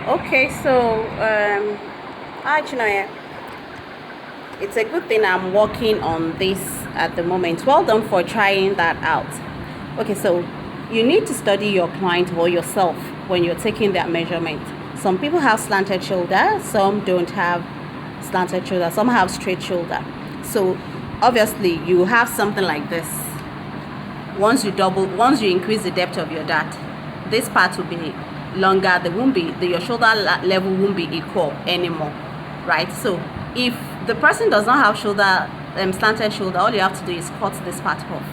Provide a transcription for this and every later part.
Okay, so actually, it's a good thing I'm working on this at the moment. Well done for trying that out. Okay, so you need to study your client or yourself when you're taking their measurement. Some people have slanted shoulder, some don't have slanted shoulder, some have straight shoulder. So obviously you have something like this. Once you increase the depth of your dart, this part will be longer. There won't be your shoulder level won't be equal anymore, right? So if the person does not have slanted shoulder, all you have to do is cut this part off,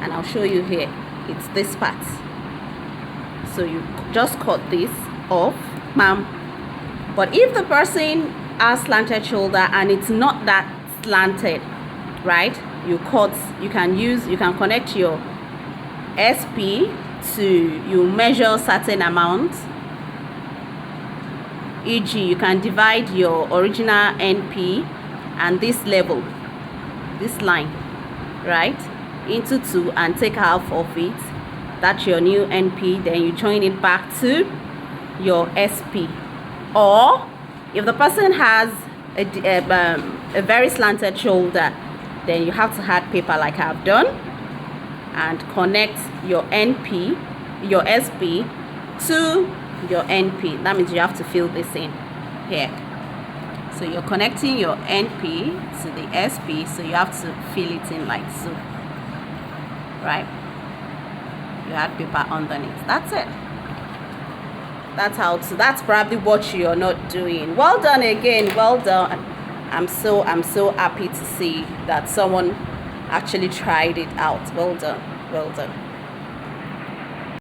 and I'll show you here. It's this part. So you just cut this off, ma'am. But if the person has slanted shoulder and it's not that slanted, right? You can connect your SP you measure certain amount, e.g. you can divide your original NP and this level, this line, right, into 2 and take half of it. That's your new NP. Then you join it back to your SP. Or if the person has a very slanted shoulder, then you have to add paper like I've done and connect your NP, your SP to your NP. That means you have to fill this in here. So you're connecting your NP to the SP, so you have to fill it in like so, right? You add paper underneath. That's it. That's probably what you're not doing. Well done again. Well done. I'm so happy to see that someone actually tried it out. Well done.